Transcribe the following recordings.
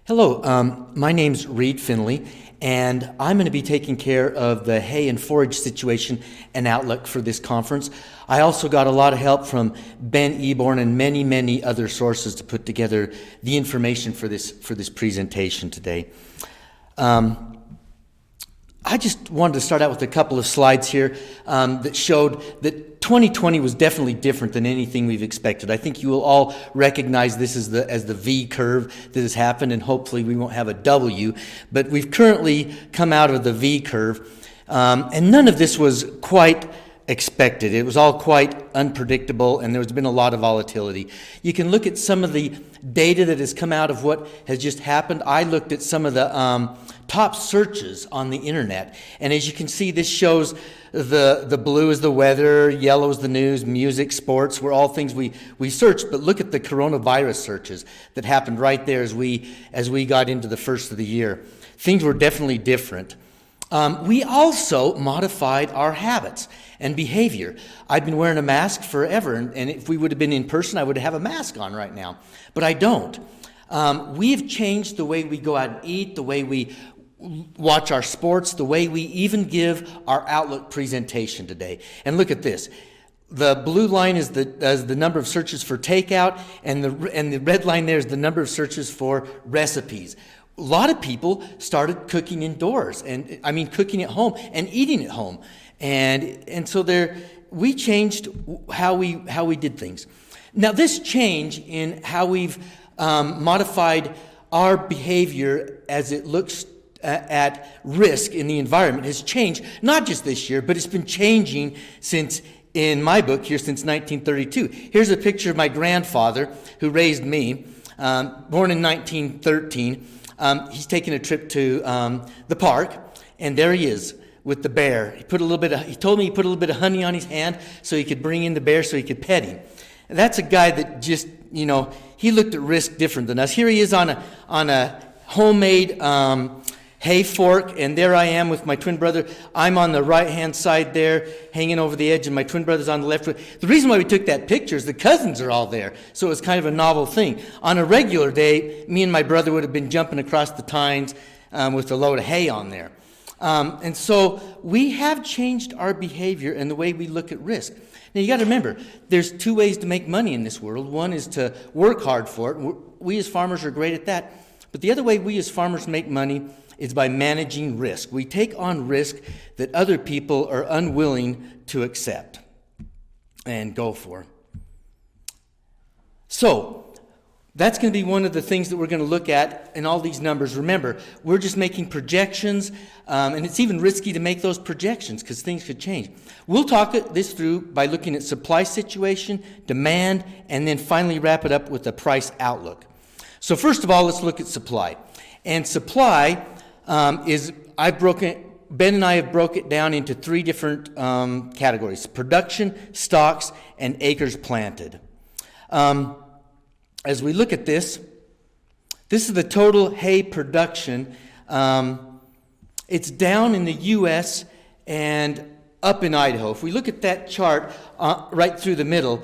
Hello, my name's Reed Findlay, and I'm going to be taking care of the hay and forage situation and outlook for this conference. I also got a lot of help from Ben Eborn and many other sources to put together the information for this presentation today. I just wanted to start out with a couple of slides here that showed that 2020 was definitely different than anything we've expected. I think you will all recognize this as the V curve that has happened, and hopefully we won't have a W. But we've currently come out of the V curve, and none of this was quite expected. It was all quite unpredictable, and there's been a lot of volatility. You can look at some of the data that has come out of what has just happened. I looked at some of the top searches on the internet, and as you can see, this shows the blue is the weather, yellow is the news, music, sports were all things we searched. But look at the coronavirus searches that happened right there as we got into the first of the year. Things were definitely different. We also modified our habits and behavior. I've been wearing a mask forever, and if we would have been in person, I would have a mask on right now, but I don't. We've changed the way we go out and eat, the way we watch our sports, the way we even give our Outlook presentation today. And look at this. The blue line is the number of searches for takeout, and the red line there is the number of searches for recipes. A lot of people started cooking indoors, and I mean cooking at home and eating at home, and so we changed how we did things. Now this change in how we've modified our behavior as it looks at risk in the environment has changed, not just this year, but it's been changing since, in my book here, since 1932. Here's a picture of my grandfather who raised me, born in 1913. He's taking a trip to the park, and there he is with the bear. He told me he put a little bit of honey on his hand so he could bring in the bear so he could pet him. And that's a guy that just, he looked at risk different than us. Here he is on a homemade hay fork, and there I am with my twin brother. I'm on the right-hand side there, hanging over the edge, and my twin brother's on the left. The reason why we took that picture is the cousins are all there, so it was kind of a novel thing. On a regular day, me and my brother would have been jumping across the tines with a load of hay on there. And so we have changed our behavior and the way we look at risk. Now, you got to remember, there's two ways to make money in this world. One is to work hard for it. We as farmers are great at that. But the other way we as farmers make money is by managing risk. We take on risk that other people are unwilling to accept and go for. So that's going to be one of the things that we're going to look at in all these numbers. Remember, we're just making projections, and it's even risky to make those projections because things could change. We'll talk this through by looking at supply situation, demand, and then finally wrap it up with the price outlook. So first of all, let's look at supply. And supply Ben and I have broke it down into three different categories: production, stocks, and acres planted. As we look at this is the total hay production. It's down in the U.S. and up in Idaho. If we look at that chart right through the middle,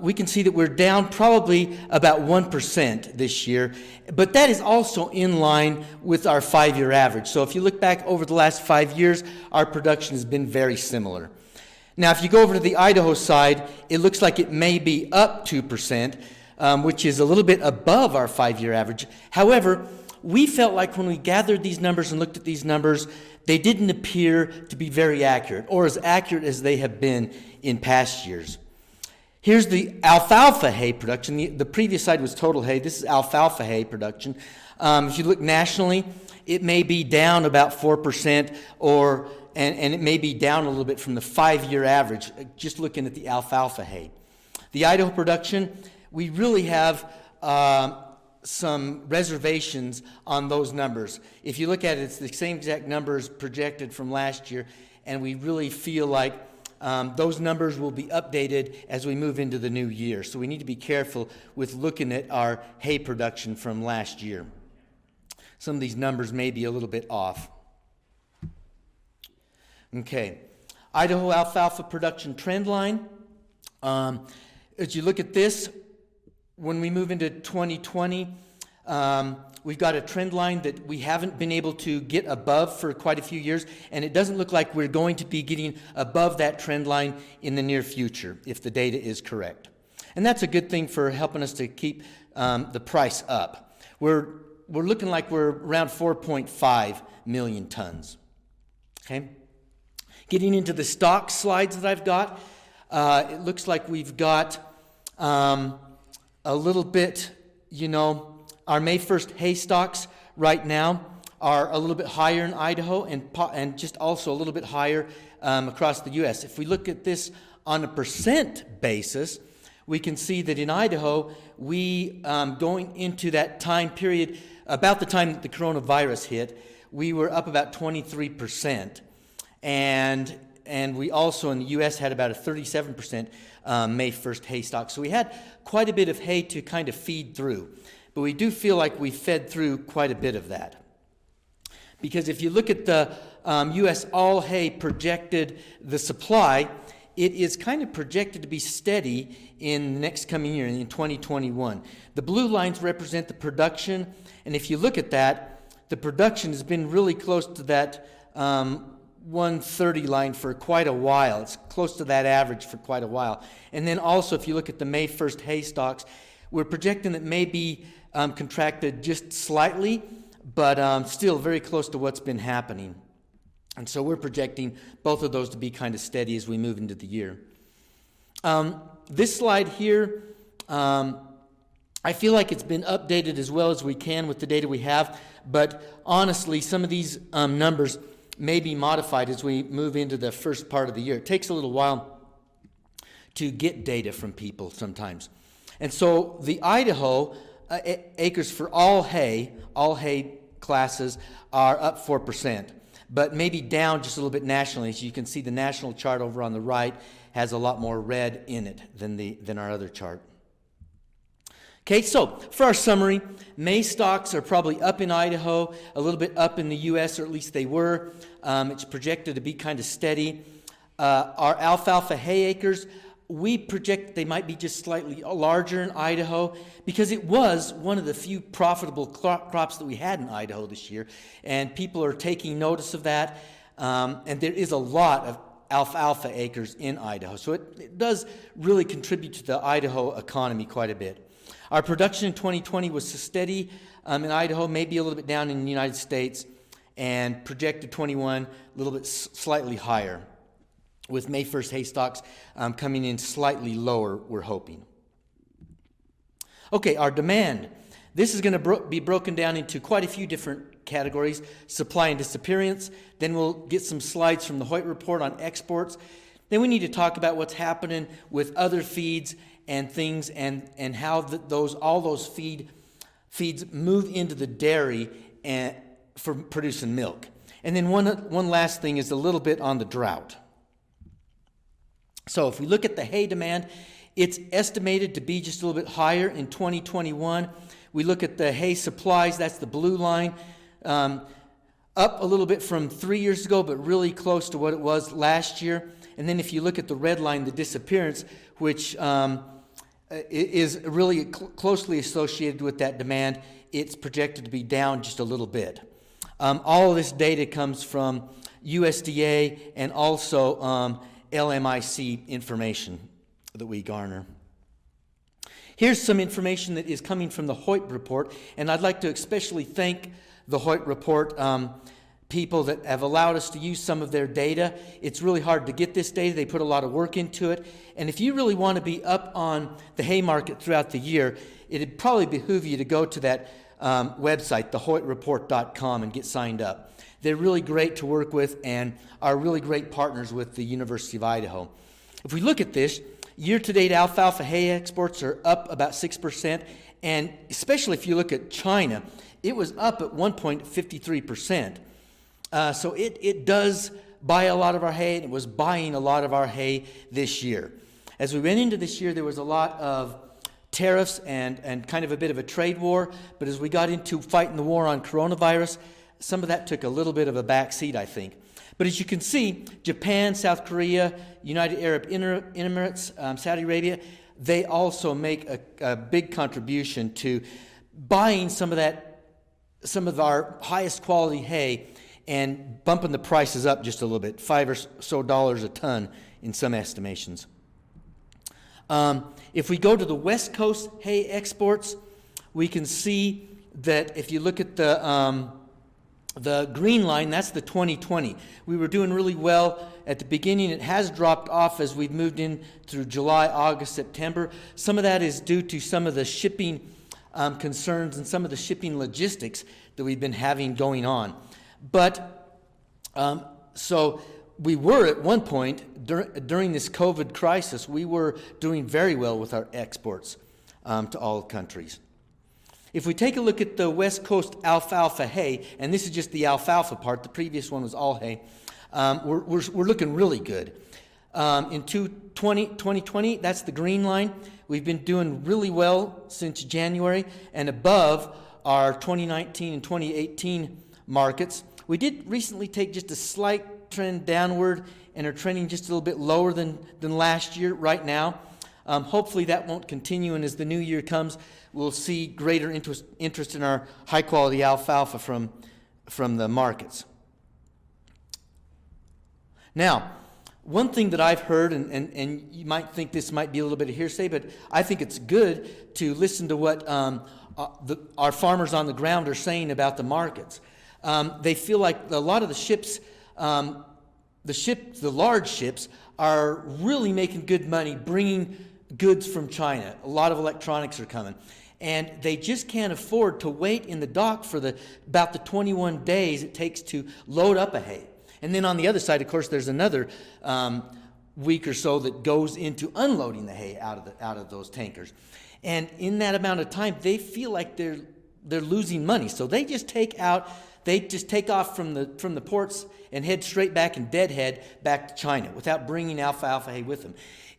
we can see that we're down probably about 1% this year, but that is also in line with our 5-year average. So if you look back over the last 5 years, our production has been very similar. Now, if you go over to the Idaho side, it looks like it may be up 2%, which is a little bit above our 5-year average. However, we felt like when we gathered these numbers and looked at these numbers, they didn't appear to be very accurate, or as accurate as they have been in past years. Here's the alfalfa hay production. The previous slide was total hay. This is alfalfa hay production. If you look nationally, it may be down about 4%, and it may be down a little bit from the 5-year average, just looking at the alfalfa hay. The Idaho production, we really have some reservations on those numbers. If you look at it, it's the same exact numbers projected from last year, and we really feel like those numbers will be updated as we move into the new year. So we need to be careful with looking at our hay production from last year. Some of these numbers may be a little bit off. Okay, Idaho alfalfa production trend line. As you look at this, when we move into 2020, We've got a trend line that we haven't been able to get above for quite a few years, and it doesn't look like we're going to be getting above that trend line in the near future, if the data is correct. And that's a good thing for helping us to keep the price up. We're looking like we're around 4.5 million tons. Okay? Getting into the stock slides that I've got, it looks like we've got a little bit, our May 1st hay stocks right now are a little bit higher in Idaho and just also a little bit higher across the U.S. If we look at this on a percent basis, we can see that in Idaho, we, going into that time period, about the time that the coronavirus hit, we were up about 23%. And we also in the U.S. had about a 37% May 1st hay stock. So we had quite a bit of hay to kind of feed through. But we do feel like we fed through quite a bit of that. Because if you look at the U.S. all hay projected, the supply, it is kind of projected to be steady in the next coming year, in 2021. The blue lines represent the production, and if you look at that, the production has been really close to that 130 line for quite a while. It's close to that average for quite a while. And then also, if you look at the May 1st hay stocks, we're projecting that may be contracted just slightly, but still very close to what's been happening. And so we're projecting both of those to be kind of steady as we move into the year. This slide here, I feel like it's been updated as well as we can with the data we have, but honestly, some of these numbers may be modified as we move into the first part of the year. It takes a little while to get data from people sometimes. And so the Idaho acres for all hay classes are up 4%. But maybe down just a little bit nationally. As you can see, the national chart over on the right has a lot more red in it than our other chart. Okay, so for our summary, May stocks are probably up in Idaho, a little bit up in the U.S., or at least they were. It's projected to be kind of steady. Our alfalfa hay acres, we project they might be just slightly larger in Idaho because it was one of the few profitable crops that we had in Idaho this year, and people are taking notice of that, and there is a lot of alfalfa acres in Idaho, so it does really contribute to the Idaho economy quite a bit. Our production in 2020 was steady in Idaho, maybe a little bit down in the United States, and projected 21 a little bit slightly higher, with May 1st hay stocks coming in slightly lower, we're hoping. Okay, our demand. This is going to be broken down into quite a few different categories, supply and disappearance. Then we'll get some slides from the Hoyt report on exports. Then we need to talk about what's happening with other feeds and things and how all those feeds move into the dairy and for producing milk. And then one last thing is a little bit on the drought. So if we look at the hay demand, it's estimated to be just a little bit higher in 2021. We look at the hay supplies, that's the blue line, up a little bit from 3 years ago, but really close to what it was last year. And then if you look at the red line, the disappearance, which is really closely associated with that demand, it's projected to be down just a little bit. All of this data comes from USDA and also LMIC information that we garner. Here's some information that is coming from the Hoyt report, and I'd like to especially thank the Hoyt report people that have allowed us to use some of their data. It's really hard to get this data. They put a lot of work into it, and if you really want to be up on the hay market throughout the year, it'd probably behoove you to go to that website, thehoytreport.com, and get signed up. They're really great to work with and are really great partners with the University of Idaho. If we look at this, year-to-date alfalfa hay exports are up about 6%, and especially if you look at China, it was up at 1.53%. So it does buy a lot of our hay, and it was buying a lot of our hay this year. As we went into this year, there was a lot of tariffs and kind of a bit of a trade war, but as we got into fighting the war on coronavirus, some of that took a little bit of a backseat, I think. But as you can see, Japan, South Korea, United Arab Emirates, Saudi Arabia, they also make a big contribution to buying some of our highest quality hay and bumping the prices up just a little bit, $5 or so a ton in some estimations. If we go to the West Coast hay exports, we can see that if you look at the green line, that's the 2020. We were doing really well at the beginning. It has dropped off as we've moved in through July, August, September. Some of that is due to some of the shipping concerns and some of the shipping logistics that we've been having going on. But so we were at one point during this COVID crisis, we were doing very well with our exports to all countries. If we take a look at the West Coast alfalfa hay, and this is just the alfalfa part, the previous one was all hay, we're looking really good. In 2020, that's the green line. We've been doing really well since January and above our 2019 and 2018 markets. We did recently take just a slight trend downward and are trending just a little bit lower than last year right now. Hopefully that won't continue, and as the new year comes, we'll see greater interest in our high-quality alfalfa from the markets. Now, one thing that I've heard, and you might think this might be a little bit of hearsay, but I think it's good to listen to what our farmers on the ground are saying about the markets. They feel like a lot of the ships, the large ships, are really making good money bringing goods from China. A lot of electronics are coming. And they just can't afford to wait in the dock for about the 21 days it takes to load up a hay. And then on the other side, of course, there's another week or so that goes into unloading the hay out of those tankers. And in that amount of time, they feel like they're losing money. So they just take off from the ports and head straight back and deadhead back to China without bringing alfalfa hay with them.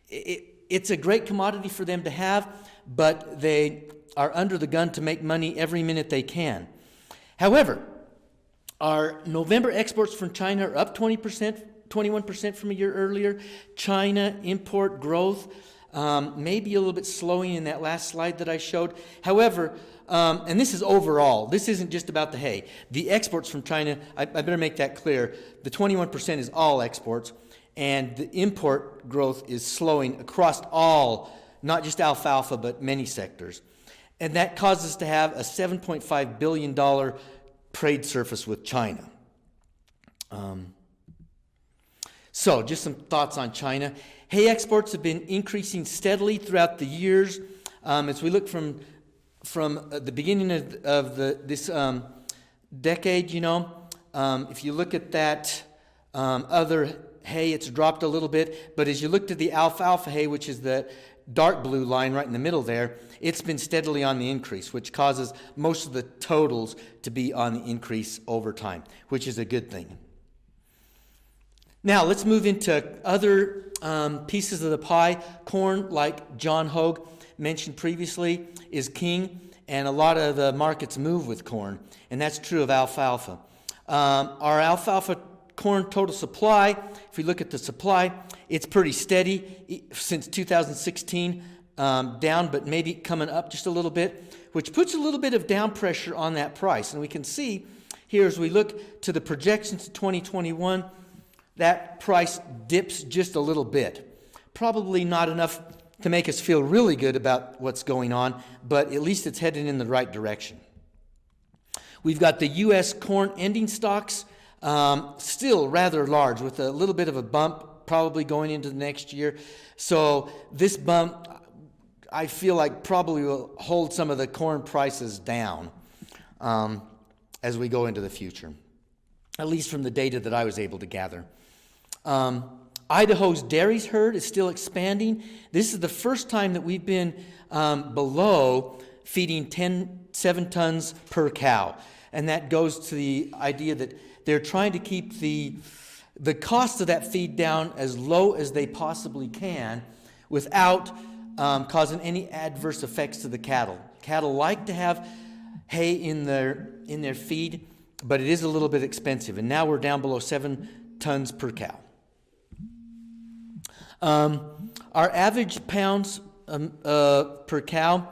It's a great commodity for them to have, but they are under the gun to make money every minute they can. However, our November exports from China are up 21% from a year earlier. China import growth maybe a little bit slowing in that last slide that I showed. However, and this is overall, this isn't just about the hay. The exports from China, I better make that clear, the 21% is all exports, and the import growth is slowing across all, not just alfalfa, but many sectors. And that causes us to have a $7.5 billion trade surface with China. So just some thoughts on China. Hay exports have been increasing steadily throughout the years. As we look from the beginning of this decade, if you look at that other hay, it's dropped a little bit. But as you look to the alfalfa hay, which is the dark blue line right in the middle there, it's been steadily on the increase, which causes most of the totals to be on the increase over time, which is a good thing. Now, let's move into other pieces of the pie. Corn, like John Hogue mentioned previously, is king, and a lot of the markets move with corn, and that's true of alfalfa. Our alfalfa corn total supply, if we look at the supply, it's pretty steady since 2016, down, but maybe coming up just a little bit, which puts a little bit of down pressure on that price. And we can see here as we look to the projections to 2021, that price dips just a little bit. Probably not enough to make us feel really good about what's going on, but at least it's headed in the right direction. We've got the U.S. corn ending stocks, still rather large, with a little bit of a bump probably going into the next year. So this bump, I feel like probably will hold some of the corn prices down as we go into the future, at least from the data that I was able to gather. Idaho's dairies herd is still expanding. This is the first time that we've been below feeding 7 tons per cow. And that goes to the idea that they're trying to keep the cost of that feed down as low as they possibly can without causing any adverse effects to the cattle. Cattle like to have hay in their feed, but it is a little bit expensive. And now we're down below 7 tons per cow. Our average pounds per cow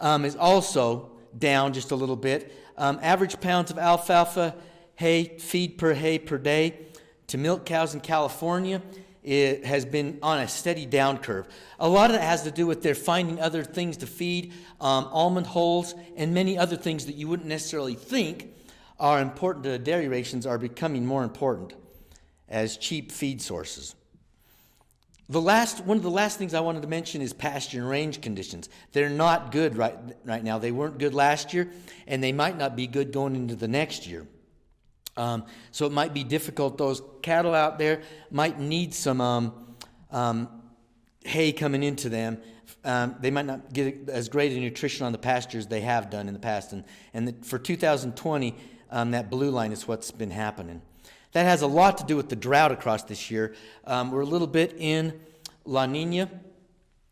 is also down just a little bit. Average pounds of alfalfa hay feed per hay per day to milk cows in California, it has been on a steady down curve. A lot of that has to do with they're finding other things to feed, almond hulls, and many other things that you wouldn't necessarily think are important to dairy rations are becoming more important as cheap feed sources. One of the last things I wanted to mention is pasture and range conditions. They're not good right now. They weren't good last year, and they might not be good going into the next year. So it might be difficult. Those cattle out there might need some hay coming into them. They might not get as great a nutrition on the pasture as they have done in the past. And for 2020, that blue line is what's been happening. That has a lot to do with the drought across this year. We're a little bit in La Nina,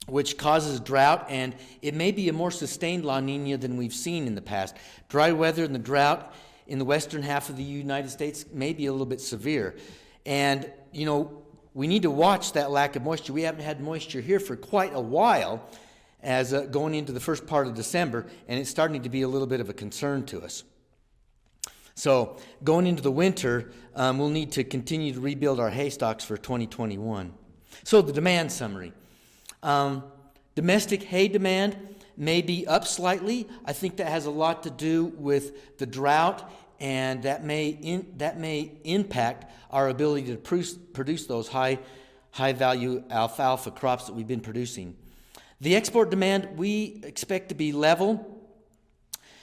which causes drought, and it may be a more sustained La Nina than we've seen in the past. Dry weather and the drought in the western half of the United States may be a little bit severe. And, we need to watch that lack of moisture. We haven't had moisture here for quite a while as going into the first part of December, and it's starting to be a little bit of a concern to us. So going into the winter, we'll need to continue to rebuild our hay stocks for 2021. So the demand summary. Domestic hay demand may be up slightly. I think that has a lot to do with the drought, and that may impact our ability to produce those high value alfalfa crops that we've been producing. The export demand we expect to be level.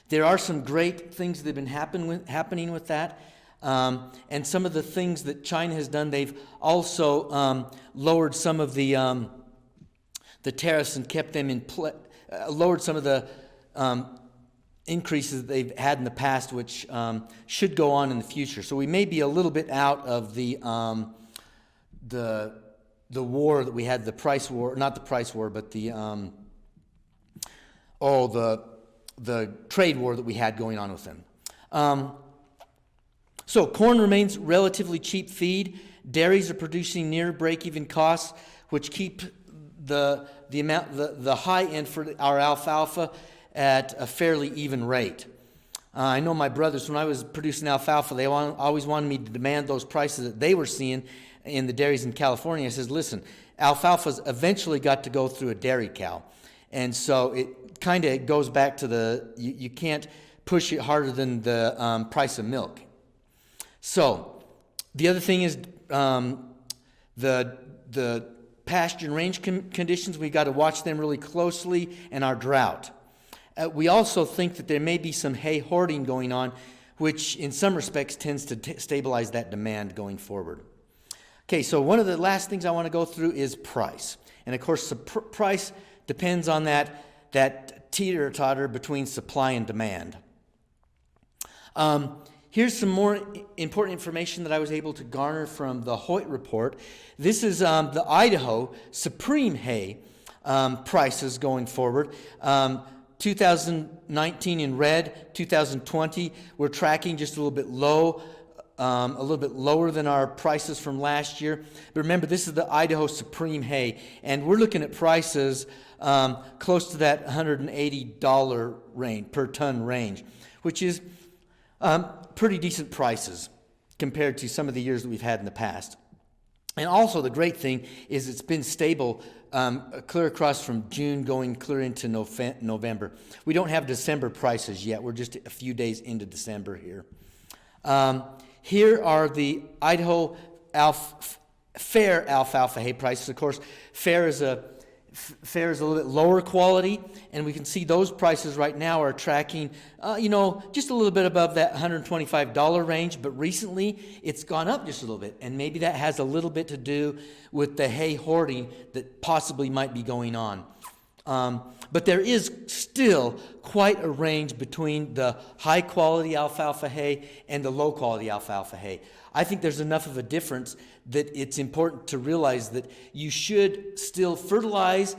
There are some great things that have been happening with that. And some of the things that China has done, they've also lowered some of the tariffs and kept them in place, lowered some of the increases that they've had in the past, which should go on in the future. So we may be a little bit out of the war that we had, the price war, not the price war, but the trade war that we had going on with them. So corn remains relatively cheap feed. Dairies are producing near break-even costs, which keep the high end for our alfalfa at a fairly even rate. I know my brothers, when I was producing alfalfa, they always wanted me to demand those prices that they were seeing in the dairies in California. I says, listen, alfalfa's eventually got to go through a dairy cow. And so it kind of goes back to you can't push it harder than the price of milk. So the other thing is the pasture and range conditions. We've got to watch them really closely, and our drought. We also think that there may be some hay hoarding going on, which in some respects tends to stabilize that demand going forward. Okay, so one of the last things I want to go through is price. And of course, the price depends on that teeter-totter between supply and demand. Here's some more important information that I was able to garner from the Hoyt report. This is the Idaho Supreme Hay prices going forward. 2019 in red, 2020 we're tracking just a little bit lower than our prices from last year. But remember, this is the Idaho Supreme Hay, and we're looking at prices close to that $180 range per ton range, which is pretty decent prices compared to some of the years that we've had in the past. And also the great thing is it's been stable clear across from June going clear into November. We don't have December prices yet. We're just a few days into December here. Here are the Idaho fair alfalfa hay prices. Of course, fair is a little bit lower quality, and we can see those prices right now are tracking, just a little bit above that $125 range, but recently it's gone up just a little bit, and maybe that has a little bit to do with the hay hoarding that possibly might be going on. But there is still quite a range between the high-quality alfalfa hay and the low-quality alfalfa hay. I think there's enough of a difference that it's important to realize that you should still fertilize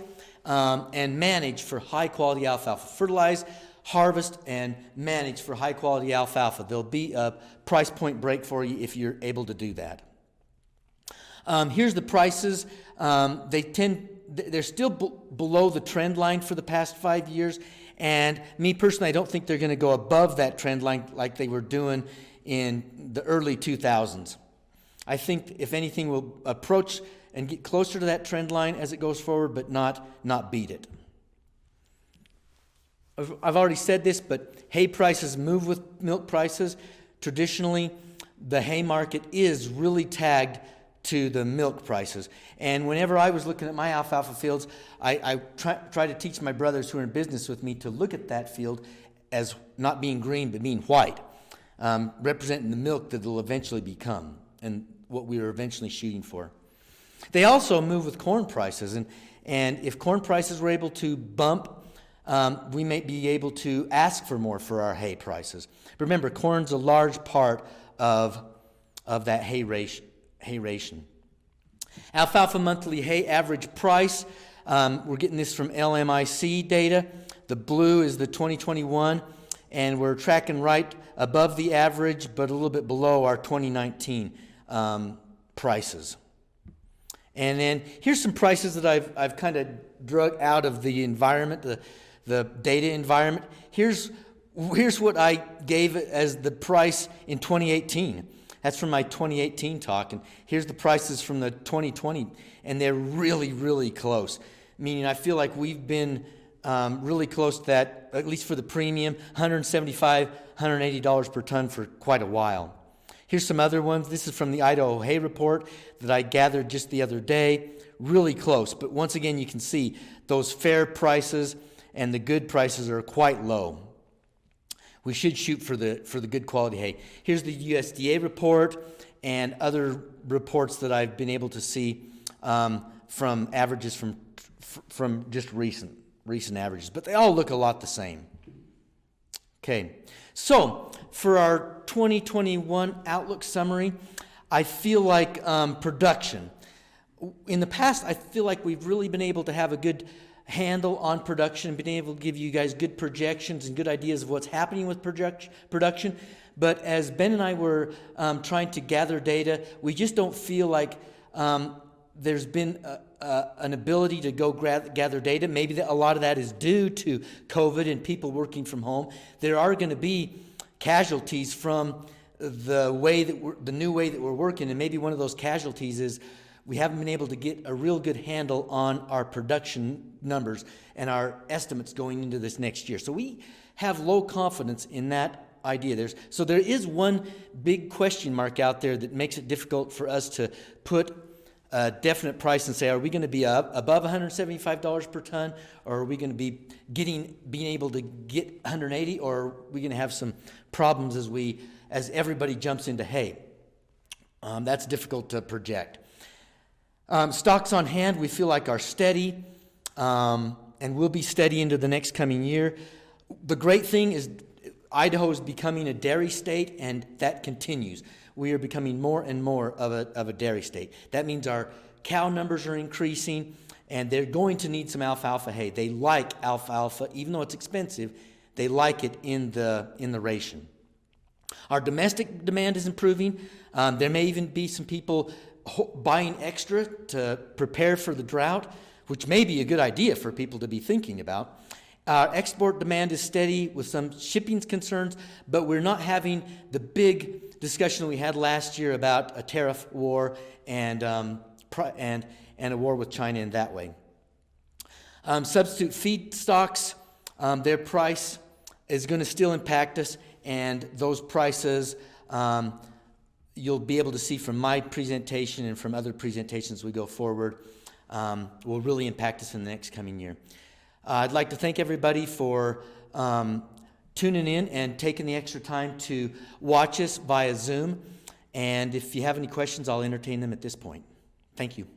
and manage for high-quality alfalfa. Fertilize, harvest, and manage for high-quality alfalfa. There'll be a price point break for you if you're able to do that. Here's the prices. They're still below the trend line for the past 5 years, And me personally, I don't think they're going to go above that trend line like they were doing in the early 2000s. I think, if anything, we'll approach and get closer to that trend line as it goes forward, but not beat it. I've already said this, but hay prices move with milk prices. Traditionally, the hay market is really tagged to the milk prices. And whenever I was looking at my alfalfa fields, I try to teach my brothers who are in business with me to look at that field as not being green, but being white, representing the milk that it'll eventually become and what we are eventually shooting for. They also move with corn prices. And if corn prices were able to bump, we may be able to ask for more for our hay prices. Remember, corn's a large part of that hay ration. Alfalfa monthly hay average price, we're getting this from LMIC data. The blue is the 2021, and we're tracking right above the average, but a little bit below our 2019 prices. And then here's some prices that I've kind of drug out of the environment, the data environment. Here's what I gave as the price in 2018. That's from my 2018 talk. And here's the prices from the 2020. And they're really, really close. Meaning I feel like we've been really close to that, at least for the premium, $175, $180 per ton for quite a while. Here's some other ones. This is from the Idaho Hay Report that I gathered just the other day. Really close. But once again, you can see those fair prices and the good prices are quite low. We should shoot for the good quality hay. Here's the USDA report and other reports that I've been able to see from averages from just recent averages. But they all look a lot the same. Okay, so for our 2021 outlook summary, I feel like production. In the past, I feel like we've really been able to have a good handle on production and been able to give you guys good projections and good ideas of what's happening with production. But as Ben and I were trying to gather data, we just don't feel like there's been an ability to go gather data. Maybe a lot of that is due to COVID and people working from home. There are going to be casualties from the new way that we're working, and maybe one of those casualties is we haven't been able to get a real good handle on our production numbers and our estimates going into this next year. So we have low confidence in that idea. So there is one big question mark out there that makes it difficult for us to put a definite price and say, are we going to be above $175 per ton, or are we going to be being able to get 180, or are we going to have some problems as everybody jumps into hay? That's difficult to project. Stocks on hand, we feel like are steady, and will be steady into the next coming year. The great thing is Idaho is becoming a dairy state, and that continues. We are becoming more and more of a dairy state. That means our cow numbers are increasing, and they're going to need some alfalfa hay. They like alfalfa, even though it's expensive. They like it in the ration. Our domestic demand is improving. There may even be some people buying extra to prepare for the drought, which may be a good idea for people to be thinking about. Our export demand is steady with some shipping concerns, but we're not having the big discussion we had last year about a tariff war and a war with China in that way. Substitute feedstocks, their price is going to still impact us, and those prices you'll be able to see from my presentation and from other presentations as we go forward will really impact us in the next coming year. I'd like to thank everybody for tuning in and taking the extra time to watch us via Zoom. And if you have any questions, I'll entertain them at this point. Thank you.